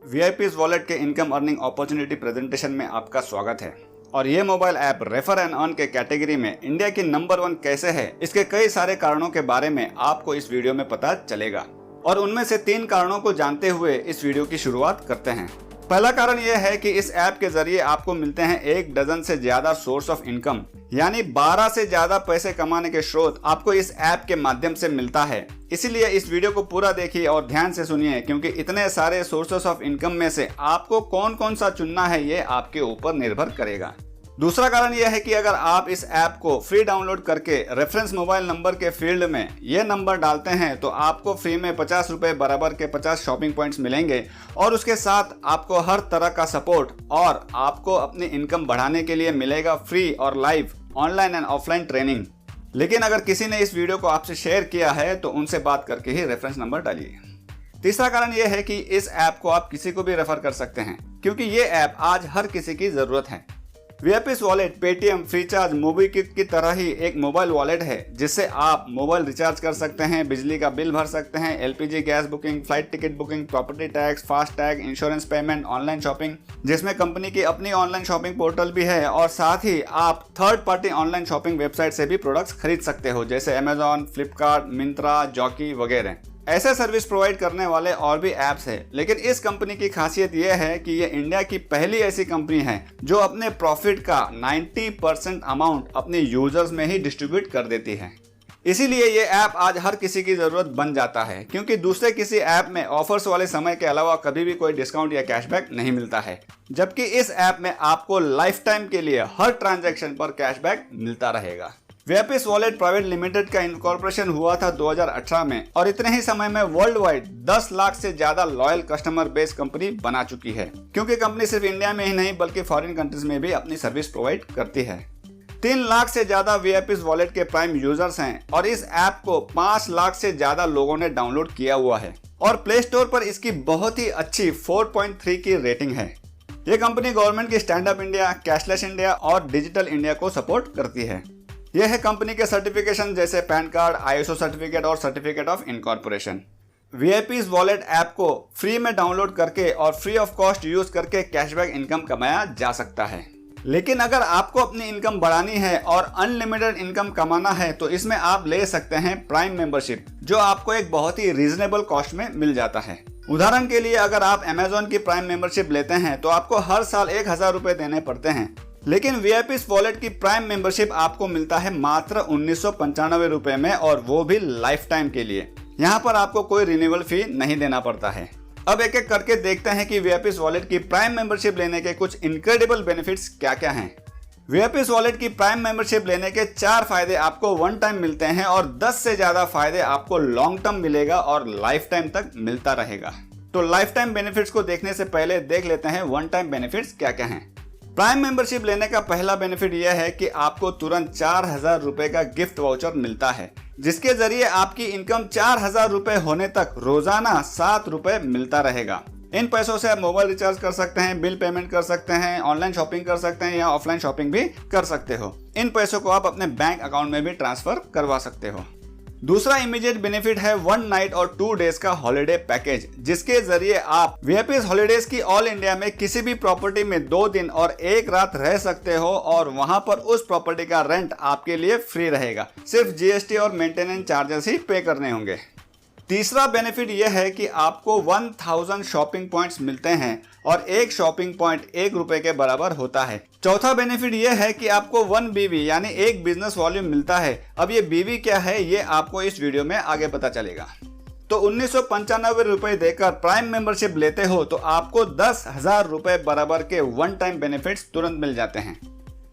VIPs wallet के income earning opportunity presentation में आपका स्वागत है। और ये mobile app refer and earn के कैटेगरी में इंडिया की नंबर 1 कैसे है, इसके कई सारे कारणों के बारे में आपको इस वीडियो में पता चलेगा। और उनमें से 3 कारणों को जानते हुए इस वीडियो की शुरुआत करते हैं। पहला कारण यह है कि इस ऐप के जरिए आपको मिलते हैं 1 डजन से ज्यादा सोर्स ऑफ इनकम, यानी 12 से ज्यादा पैसे कमाने के स्रोत आपको इस ऐप के माध्यम से मिलता है। इसीलिए इस वीडियो को पूरा देखिए और ध्यान से सुनिए, क्योंकि इतने सारे सोर्सेस ऑफ इनकम में से आपको कौन कौन सा चुनना है ये आपके ऊपर निर्भर करेगा। दूसरा कारण यह है कि अगर आप इस ऐप को फ्री डाउनलोड करके रेफरेंस मोबाइल नंबर के फील्ड में ये नंबर डालते हैं तो आपको फ्री में 50 रुपए बराबर के 50 शॉपिंग पॉइंट्स मिलेंगे और उसके साथ आपको हर तरह का सपोर्ट और आपको अपनी इनकम बढ़ाने के लिए मिलेगा फ्री और live online and offline training. लेकिन अगर किसी ने इस वीडियो को आपसे शेयर किया है तो उनसे बात करके ही रेफरेंस नंबर डालिए। तीसरा कारण यह है कि इस ऐप को आप किसी को भी रेफर कर सकते हैं, क्योंकि ये ऐप आज हर किसी की जरूरत है। VIPs wallet Paytm, Freecharge, MobiKwik की तरह ही एक मोबाइल वॉलेट है जिससे आप मोबाइल रिचार्ज कर सकते हैं, बिजली का बिल भर सकते हैं, LPG gas booking, flight ticket booking, property tax, fast tag, insurance payment, online shopping जिसमें कंपनी की अपनी ऑनलाइन शॉपिंग पोर्टल भी है, और साथ ही आप third party online shopping website से भी प्रोडक्ट्स खरीद सकते हो, जैसे अमेजॉन, फ्लिपकार्ट, मिंत्रा, जॉकी वगैरह। ऐसे सर्विस प्रोवाइड करने वाले और भी ऐप्स है, लेकिन इस कंपनी की खासियत यह है कि ये इंडिया की पहली ऐसी कंपनी है जो अपने प्रॉफिट का 90% अमाउंट अपने यूजर्स में ही डिस्ट्रीब्यूट कर देती है। इसीलिए ये ऐप आज हर किसी की जरूरत बन जाता है, क्योंकि दूसरे किसी ऐप में ऑफर्स वाले समय के अलावा कभी भी कोई डिस्काउंट या कैशबैक नहीं मिलता है, जबकि इस ऐप में आपको लाइफ टाइम के लिए हर ट्रांजैक्शन पर कैशबैक मिलता रहेगा। वीआईपीज वॉलेट प्राइवेट लिमिटेड का इनकॉर्पोरेशन हुआ था 2018 में और इतने ही समय में वर्ल्ड वाइड 10 लाख से ज्यादा लॉयल कस्टमर बेस कंपनी बना चुकी है, क्योंकि कंपनी सिर्फ इंडिया में ही नहीं बल्कि फॉरेन कंट्रीज में भी अपनी सर्विस प्रोवाइड करती है। 3 लाख से ज्यादा वीआईपीज वॉलेट के प्राइम यूजर्स हैं और इस ऐप को 5 लाख से ज्यादा लोगों ने डाउनलोड किया हुआ है और प्ले स्टोर पर इसकी बहुत ही अच्छी 4.3 की रेटिंग है। ये कंपनी गवर्नमेंट की stand up India, cashless India और डिजिटल इंडिया को सपोर्ट करती है। यह है कंपनी के सर्टिफिकेशन जैसे पैन कार्ड, आईएसओ सर्टिफिकेट और certificate of incorporation. VIPs wallet app को फ्री में डाउनलोड करके और फ्री ऑफ कॉस्ट यूज करके कैशबैक इनकम कमाया जा सकता है। लेकिन अगर आपको अपनी इनकम बढ़ानी है और अनलिमिटेड इनकम कमाना है तो इसमें आप ले सकते हैं प्राइम मेंबरशिप, जो आपको एक बहुत ही रीजनेबल कॉस्ट में मिल जाता है। उदाहरण के लिए अगर आप अमेजॉन की प्राइम मेंबरशिप लेते हैं तो आपको हर साल 1000 रुपए देने पड़ते हैं, लेकिन वीआईपीज वॉलेट की प्राइम मेंबरशिप आपको मिलता है मात्र 1995 रुपए में, और वो भी लाइफ टाइम के लिए। यहाँ पर आपको कोई रिन्यूअल फी नहीं देना पड़ता है। अब एक एक करके देखते हैं कि वीआईपीज वॉलेट की प्राइम मेंबरशिप लेने के कुछ इनक्रेडिबल बेनिफिट्स क्या क्या हैं। वीआईपीज वॉलेट की प्राइम मेंबरशिप लेने के 4 फायदे आपको वन टाइम मिलते हैं और 10 से ज्यादा फायदे आपको लॉन्ग टर्म मिलेगा और लाइफ टाइम तक मिलता रहेगा। तो लाइफ टाइम बेनिफिट्स को देखने से पहले देख लेते हैं वन टाइम बेनिफिट्स क्या क्या हैं। प्राइम मेंबरशिप लेने का पहला बेनिफिट यह है कि आपको तुरंत 4000 रुपए का गिफ्ट वाउचर मिलता है, जिसके जरिए आपकी इनकम 4000 रुपए होने तक रोजाना 7 रुपए मिलता रहेगा। इन पैसों से आप मोबाइल रिचार्ज कर सकते हैं, बिल पेमेंट कर सकते हैं, ऑनलाइन शॉपिंग कर सकते हैं या ऑफलाइन शॉपिंग भी कर सकते हो। इन पैसों को आप अपने बैंक अकाउंट में भी ट्रांसफर करवा सकते हो। दूसरा इमीडिएट बेनिफिट है 1 नाइट और 2 डेज का हॉलिडे पैकेज, जिसके जरिए आप वीआईपीज हॉलिडेज की ऑल इंडिया में किसी भी प्रॉपर्टी में 2 दिन और 1 रात रह सकते हो और वहां पर उस प्रॉपर्टी का रेंट आपके लिए फ्री रहेगा। सिर्फ जीएसटी और मेंटेनेंस चार्जेस ही पे करने होंगे। तीसरा बेनिफिट यह है कि आपको 1000 शॉपिंग पॉइंट्स मिलते हैं और एक शॉपिंग पॉइंट 1 रुपए के बराबर होता है। चौथा बेनिफिट यह है कि आपको 1 बीवी यानी 1 बिजनेस वॉल्यूम मिलता है। अब ये बीवी क्या है ये आपको इस वीडियो में आगे पता चलेगा। तो 1995 रुपए देकर प्राइम मेंबरशिप लेते हो तो आपको 10,000 रुपए बराबर के वन टाइम बेनिफिट्स तुरंत मिल जाते हैं।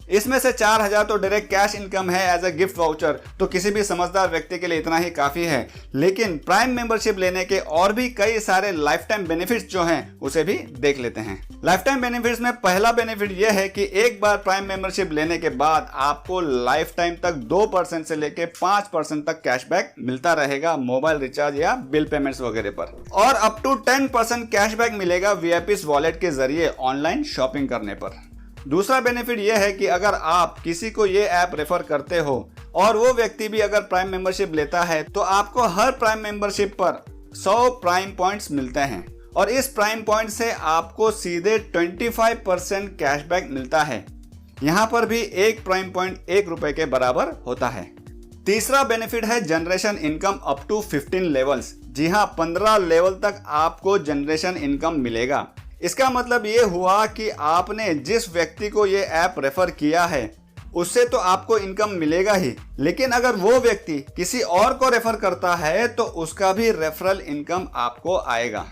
इसमें से 4000 तो डायरेक्ट कैश इनकम है एज अ गिफ्ट वाउचर, तो किसी भी समझदार व्यक्ति के लिए इतना ही काफी है। लेकिन प्राइम मेंबरशिप लेने के और भी कई सारे लाइफ टाइम बेनिफिट्स जो हैं उसे भी देख लेते हैं। लाइफ टाइम बेनिफिट्स में पहला बेनिफिट यह है कि एक बार प्राइम मेंबरशिप लेने के बाद आपको लाइफ टाइम तक 2% से लेके 5% तक कैशबैक मिलता रहेगा मोबाइल रिचार्ज या बिल पेमेंट्स वगैरह पर, और अप टू 10% कैशबैक मिलेगा वीआईपीज वॉलेट के जरिए ऑनलाइन शॉपिंग करने पर। दूसरा बेनिफिट यह है कि अगर आप किसी को ये ऐप रेफर करते हो और वो व्यक्ति भी अगर प्राइम मेंबरशिप लेता है तो आपको हर प्राइम मेंबरशिप पर 100 प्राइम पॉइंट्स मिलते हैं और इस प्राइम पॉइंट से आपको सीधे 25% कैशबैक मिलता है। यहाँ पर भी एक प्राइम पॉइंट ₹1 के बराबर होता है। तीसरा बेनिफिट है generation income up to 15 levels. जी हाँ, 15 लेवल तक आपको जनरेशन इनकम मिलेगा। इसका मतलब ये हुआ कि आपने जिस व्यक्ति को ये ऐप रेफर किया है उससे तो आपको इनकम मिलेगा ही, लेकिन अगर वो व्यक्ति किसी और को रेफर करता है तो उसका भी रेफरल इनकम आपको आएगा।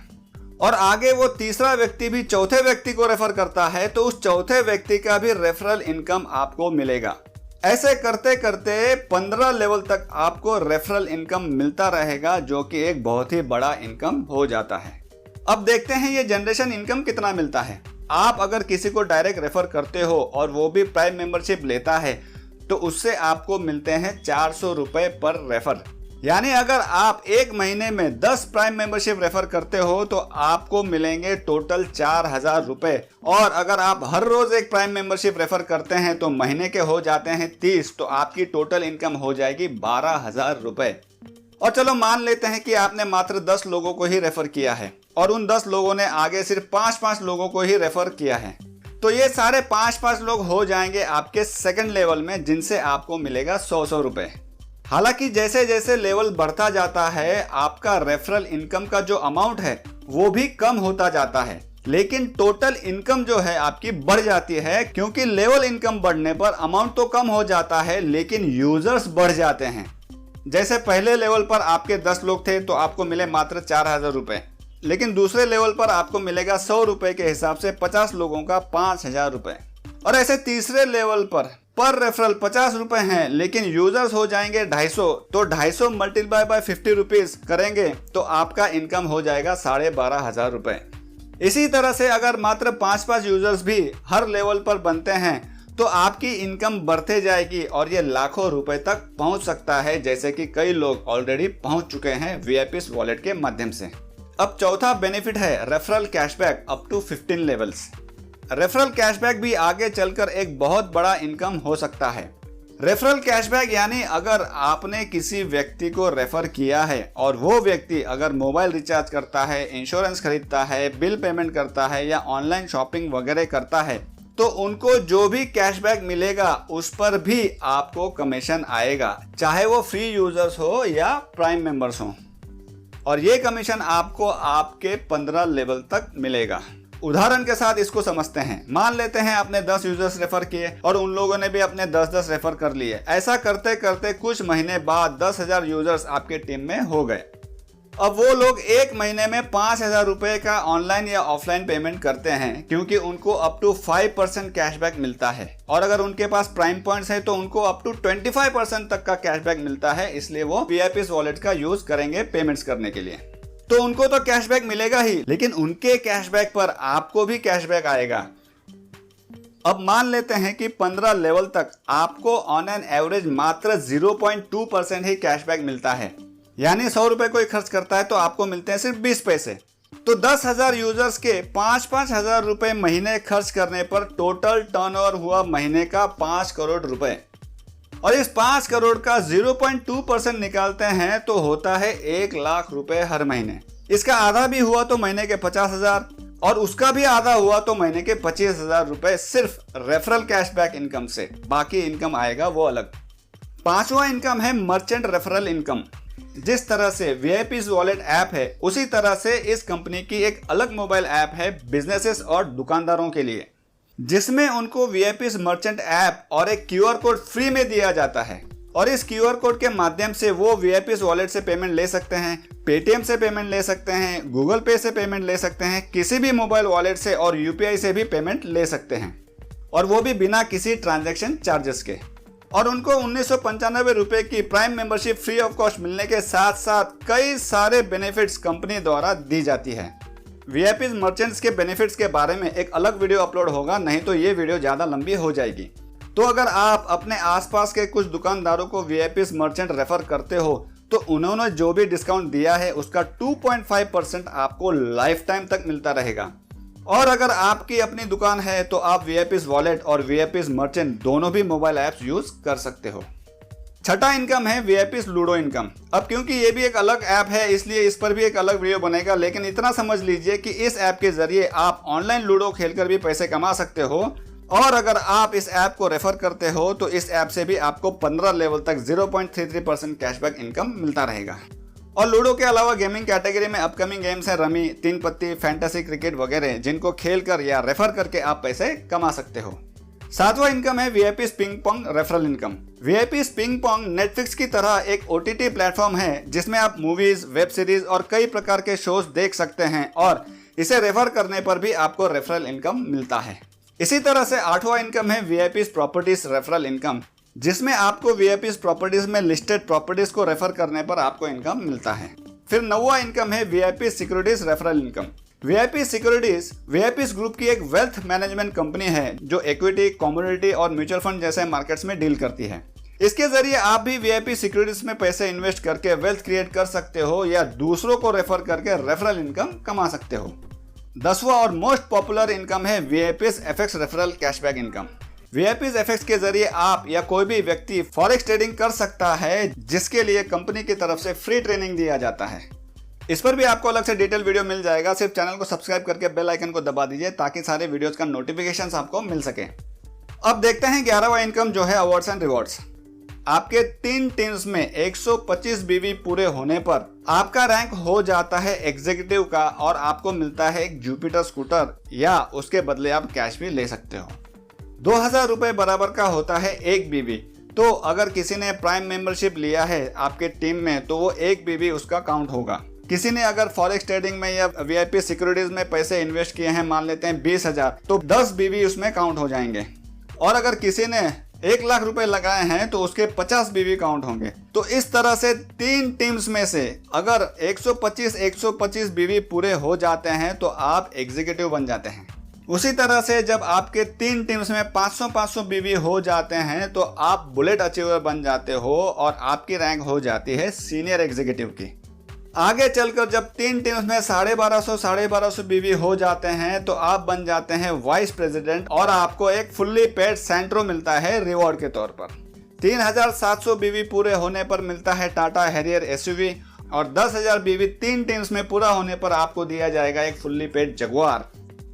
और आगे वो तीसरा व्यक्ति भी चौथे व्यक्ति को रेफर करता है तो उस चौथे व्यक्ति का भी रेफरल इनकम आपको मिलेगा। ऐसे करते करते 15 लेवल तक आपको रेफरल इनकम मिलता रहेगा, जो कि एक बहुत ही बड़ा इनकम हो जाता है। अब देखते हैं ये जनरेशन इनकम कितना मिलता है। आप अगर किसी को डायरेक्ट रेफर करते हो और वो भी प्राइम मेंबरशिप लेता है तो उससे आपको मिलते हैं ₹400 पर रेफर। यानी अगर आप एक महीने में 10 प्राइम मेंबरशिप रेफर करते हो तो आपको मिलेंगे टोटल ₹4000। और अगर आप हर रोज एक प्राइम मेंबरशिप रेफर करते हैं तो महीने के हो जाते हैं 30, तो आपकी टोटल इनकम हो जाएगी ₹12000। और चलो मान लेते हैं कि आपने मात्र 10 लोगों को ही रेफर किया है और उन 10 लोगों ने आगे सिर्फ 5-5 लोगों को ही रेफर किया है, तो ये सारे 5-5 लोग हो जाएंगे आपके सेकंड लेवल में, जिनसे आपको मिलेगा ₹100। हालांकि जैसे जैसे लेवल बढ़ता जाता है आपका रेफरल इनकम का जो अमाउंट है वो भी कम होता जाता है, लेकिन टोटल इनकम जो है आपकी बढ़ जाती है, क्योंकि लेवल इनकम बढ़ने पर अमाउंट तो कम हो जाता है लेकिन यूजर्स बढ़ जाते हैं। जैसे पहले लेवल पर आपके 10 लोग थे तो आपको मिले मात्र ₹4000, लेकिन दूसरे लेवल पर आपको मिलेगा ₹100 के हिसाब से 50 लोगों का ₹5000। और ऐसे तीसरे लेवल पर रेफरल ₹50 हैं, लेकिन यूजर्स हो जाएंगे 250, तो 250 मल्टीप्लाई बाय ₹50 करेंगे तो आपका इनकम हो जाएगा ₹12500। इसी तरह से अगर मात्र 5-5 यूजर्स भी हर लेवल पर बनते हैं तो आपकी इनकम बढ़ते जाएगी और ये लाखों रुपए तक पहुंच सकता है, जैसे कि कई लोग ऑलरेडी पहुंच चुके हैं VIPs वॉलेट के माध्यम से। अब चौथा बेनिफिट है referral cashback up to 15 levels. Referral cashback भी आगे चलकर एक बहुत बड़ा इनकम हो सकता है। रेफरल कैशबैक यानी अगर आपने किसी व्यक्ति को रेफर किया है और वो व्यक्ति अगर मोबाइल रिचार्ज करता है, इंश्योरेंस खरीदता है, बिल पेमेंट करता है या ऑनलाइन शॉपिंग वगैरह करता है, तो उनको जो भी कैशबैक मिलेगा उस पर भी आपको कमीशन आएगा, चाहे वो फ्री यूजर्स हो या प्राइम मेंबर्स हो। और ये कमीशन आपको आपके 15 लेवल तक मिलेगा। उदाहरण के साथ इसको समझते हैं। मान लेते हैं आपने 10 यूजर्स रेफर किए और उन लोगों ने भी अपने 10-10 रेफर कर लिए। ऐसा करते करते कुछ महीने बाद 10,000 यूजर्स आपके टीम में हो गए। अब वो लोग एक महीने में ₹5000 का ऑनलाइन या ऑफलाइन पेमेंट करते हैं, क्योंकि उनको अप टू 5% कैशबैक मिलता है। और अगर उनके पास प्राइम पॉइंट्स है तो उनको अप टू 25% तक का कैशबैक मिलता है, इसलिए वो VIPs वॉलेट का यूज करेंगे पेमेंट्स करने के लिए। तो उनको तो कैशबैक मिलेगा ही, लेकिन उनके कैशबैक पर आपको भी कैशबैक आएगा। अब मान लेते हैं कि 15 लेवल तक आपको ऑन एन एवरेज मात्र 0.2% ही कैशबैक मिलता है, यानी ₹100 कोई खर्च करता है तो आपको मिलते हैं सिर्फ 20 पैसे। तो 10,000 यूजर्स के 5-5 हजार रुपए महीने खर्च करने पर टोटल टर्नओवर हुआ महीने का 5 करोड़ रुपए। और इस 5 करोड़ का 0.2% निकालते हैं तो होता है 1 लाख रुपए हर महीने। इसका आधा भी हुआ तो महीने के 50,000 और उसका भी आधा हुआ तो महीने के 25,000 रुपए सिर्फ रेफरल कैशबैक इनकम से। बाकी इनकम आएगा वो अलग। पांचवा इनकम है मर्चेंट रेफरल इनकम। जिस तरह से VIPs वॉलेट ऐप है, उसी तरह से इस कंपनी की एक अलग मोबाइल ऐप है बिजनेसेस और दुकानदारों के लिए, जिसमें उनको VIPs मर्चेंट ऐप और एक QR कोड फ्री में दिया जाता है। और इस QR कोड के माध्यम से वो VIPs वॉलेट से पेमेंट ले सकते हैं, पेटीएम से पेमेंट ले सकते हैं, गूगल पे से पेमेंट ले सकते हैं, किसी भी मोबाइल वॉलेट से और UPI से भी पेमेंट ले सकते हैं, और वो भी बिना किसी ट्रांजैक्शन चार्जेस के। और उनको 1995 रुपए की prime membership free of cost मिलने के साथ साथ कई सारे बेनिफिट्स कंपनी द्वारा दी जाती है। VIPs मर्चेंट्स के बेनिफिट्स के बारे में एक अलग वीडियो अपलोड होगा, नहीं तो ये वीडियो ज़्यादा लंबी हो जाएगी। तो अगर आप अपने आसपास के कुछ दुकानदारों को VIPs मर्चेंट रेफर करते हो तो उन्होंने जो भी डिस्काउंट दिया है उसका 2.5% आपको लाइफ टाइम तक मिलता रहेगा। और अगर आपकी अपनी दुकान है तो आप VIPs वॉलेट और VIPs मर्चेंट दोनों भी मोबाइल ऐप्स यूज कर सकते हो। छठा इनकम है वीआईपी लूडो इनकम। अब क्योंकि ये भी एक अलग ऐप है इसलिए इस पर भी एक अलग वीडियो बनेगा, लेकिन इतना समझ लीजिए कि इस ऐप के जरिए आप ऑनलाइन लूडो खेलकर भी पैसे कमा सकते हो, और अगर आप इस ऐप को रेफर करते हो तो इस ऐप से भी आपको 15 लेवल तक 0.33% कैशबैक इनकम मिलता रहेगा। और लूडो के अलावा गेमिंग कैटेगरी में अपकमिंग गेम्स हैं रमी, तीन पत्ती, फैंटेसी क्रिकेट वगैरह, जिनको खेलकर या रेफर करके आप पैसे कमा सकते हो। सातवां इनकम है VIP ping pong referral income. VIP ping pong Netflix की तरह एक ओटीटी प्लेटफॉर्म है जिसमें आप मूवीज, वेब सीरीज और कई प्रकार के शोज देख सकते हैं, और इसे रेफर करने पर भी आपको रेफरल इनकम मिलता है। इसी तरह से आठवां इनकम है वीआईपी प्रॉपर्टीज रेफरल इनकम, जिसमें आपको वीआईपी प्रॉपर्टीज में लिस्टेड प्रॉपर्टीज को रेफर करने पर आपको इनकम मिलता है। फिर नौवां इनकम है VIP securities referral income. VIP securities VIP group की एक वेल्थ मैनेजमेंट कंपनी है जो इक्विटी, कमोडिटी और म्यूचुअल फंड जैसे मार्केट्स में डील करती है। इसके जरिए आप भी वीआईपी सिक्योरिटीज में पैसे इन्वेस्ट करके वेल्थ क्रिएट कर सकते हो या दूसरों को रेफर करके रेफरल इनकम कमा सकते हो। 10वां और मोस्ट पॉपुलर इनकम है VIP FX referral cashback income. VIP FX के जरिए आप या कोई भी व्यक्ति फॉरेक्स ट्रेडिंग कर सकता है, जिसके लिए कंपनी की तरफ से फ्री ट्रेनिंग दिया जाता है। इस पर भी आपको अलग से डिटेल वीडियो मिल जाएगा। सिर्फ चैनल को सब्सक्राइब करके बेल आइकन को दबा दीजिए ताकि सारे वीडियोस का नोटिफिकेशन आपको मिल सके। अब देखते हैं 11वां इनकम जो है अवार्ड्स एंड रिवॉर्ड्स। आपके 3 टीम्स में 125 बीवी पूरे होने पर आपका रैंक हो जाता है एग्जीक्यूटिव का, और आपको मिलता है एक जुपिटर स्कूटर, या उसके बदले आप कैश भी ले सकते हो। 2000 रुपए बराबर का होता है एक बीवी। तो अगर किसी ने प्राइम मेंबरशिप लिया है आपके टीम में तो वो एक बीवी उसका काउंट होगा। किसी ने अगर फॉरेक्स ट्रेडिंग में या वीआईपी सिक्योरिटीज में पैसे इन्वेस्ट किए हैं, मान लेते हैं 20,000, तो 10 बीवी उसमें काउंट हो जाएंगे। और अगर किसी ने 1 लाख रुपए लगाए हैं तो उसके 50 बीवी काउंट होंगे। तो इस तरह से 3 टीम्स में से अगर 125 बीवी पूरे हो जाते हैं तो आप एग्जीक्यूटिव बन जाते हैं। उसी तरह से जब आपके 3 टीम्स में 500 बीवी हो जाते हैं तो आप बुलेट अचीवर बन जाते हो और आपकी रैंक हो जाती है सीनियर एग्जीक्यूटिव की। आगे चलकर जब 3 टीम्स में 1250 बीवी हो जाते हैं तो आप बन जाते हैं वाइस प्रेसिडेंट, और आपको एक फुल्ली पेड सेंट्रो मिलता है रिवॉर्ड के तौर पर। 3700 बीवी पूरे होने पर मिलता है टाटा हैरियर एसयूवी, और 10,000 बीवी 3 टीम्स में पूरा होने पर आपको दिया जाएगा एक फुल्ली पेड जगुआर।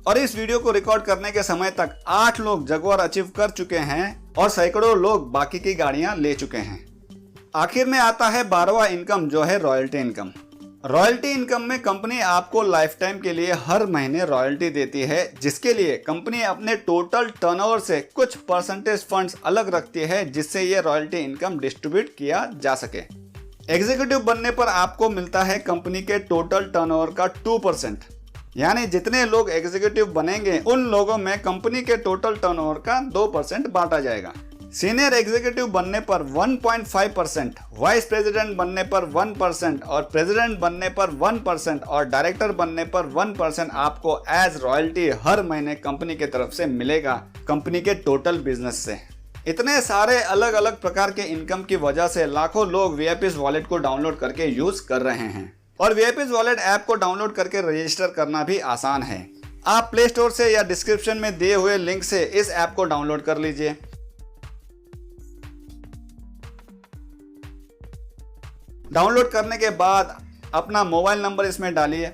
और इस वीडियो को रिकॉर्ड करने के समय तक 8 लोग जगुआर अचीव कर चुके हैं और सैकड़ों लोग बाकी की गाड़ियां ले चुके हैं। आखिर में आता है 12वां इनकम जो है रॉयल्टी इनकम। रॉयल्टी इनकम में कंपनी आपको लाइफ टाइम के लिए हर महीने रॉयल्टी देती है, जिसके लिए कंपनी अपने टोटल टर्नओवर से कुछ परसेंटेज फंड्स अलग रखती है, जिससे ये रॉयल्टी इनकम डिस्ट्रीब्यूट किया जा सके। एग्जीक्यूटिव बनने पर आपको मिलता है कंपनी के टोटल टर्नओवर का 2%, यानी जितने लोग एग्जीक्यूटिव बनेंगे उन लोगों में कंपनी के टोटल टर्नओवर का 2% बांटा जाएगा। सीनियर एग्जीक्यूटिव बनने पर 1.5%, वाइस प्रेसिडेंट बनने पर 1% और प्रेसिडेंट बनने पर 1% और डायरेक्टर बनने पर 1% आपको एज रॉयल्टी हर महीने कंपनी की तरफ से मिलेगा, कंपनी के टोटल बिजनेस से। इतने सारे अलग अलग प्रकार के इनकम की वजह से लाखों लोग वीआईपी वॉलेट को डाउनलोड करके यूज कर रहे हैं, और वीआईपी वॉलेट ऐप को डाउनलोड करके रजिस्टर करना भी आसान है। आप प्ले स्टोर से या डिस्क्रिप्शन में दिए हुए लिंक से इस ऐप को डाउनलोड कर लीजिए। डाउनलोड करने के बाद अपना मोबाइल नंबर इसमें डालिए।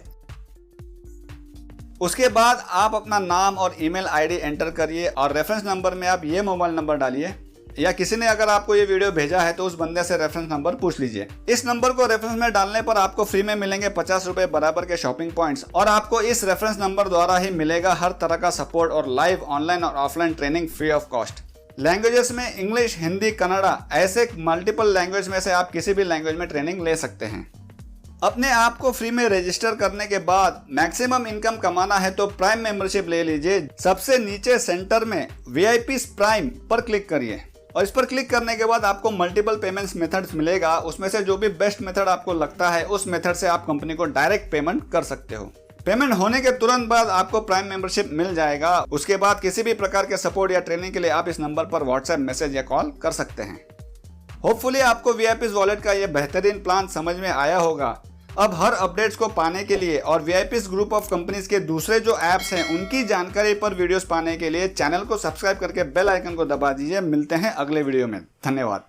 उसके बाद आप अपना नाम और ईमेल आईडी एंटर करिए, और रेफरेंस नंबर में आप ये मोबाइल नंबर डालिए, या किसी ने अगर आपको ये वीडियो भेजा है तो उस बंदे से रेफरेंस नंबर पूछ लीजिए। इस नंबर को रेफरेंस में डालने पर आपको फ्री में मिलेंगे 50 रुपए बराबर के शॉपिंग पॉइंट्स, और आपको इस रेफरेंस नंबर द्वारा ही मिलेगा हर तरह का सपोर्ट और लाइव ऑनलाइन और offline training free of cost. Languages में इंग्लिश, हिंदी, कन्नड़ा, ऐसे मल्टीपल लैंग्वेज में से आप किसी भी लैंग्वेज में ट्रेनिंग ले सकते हैं। अपने आप को फ्री में रजिस्टर करने के बाद मैक्सिमम इनकम कमाना है तो प्राइम मेंबरशिप ले लीजिए। सबसे नीचे सेंटर में वीआईपी प्राइम पर क्लिक करिए, और इस पर क्लिक करने के बाद आपको मल्टीपल पेमेंट्स मेथड्स मिलेगा। उसमें से जो भी बेस्ट मेथड आपको लगता है उस मेथड से आप कंपनी को डायरेक्ट पेमेंट कर सकते हो। पेमेंट होने के तुरंत बाद आपको प्राइम मेंबरशिप मिल जाएगा। उसके बाद किसी भी प्रकार के सपोर्ट या ट्रेनिंग के लिए आप इस नंबर पर व्हाट्सएप मैसेज या कॉल कर सकते हैं। होपफुली आपको वीआईपी वॉलेट का यह बेहतरीन प्लान समझ में आया होगा। अब हर अपडेट्स को पाने के लिए और वीआईपी ग्रुप ऑफ कंपनीज के दूसरे जो ऐप्स हैं उनकी जानकारी पर वीडियोस पाने के लिए चैनल को सब्सक्राइब करके बेल आइकन को दबा दीजिए। मिलते हैं अगले वीडियो में। धन्यवाद।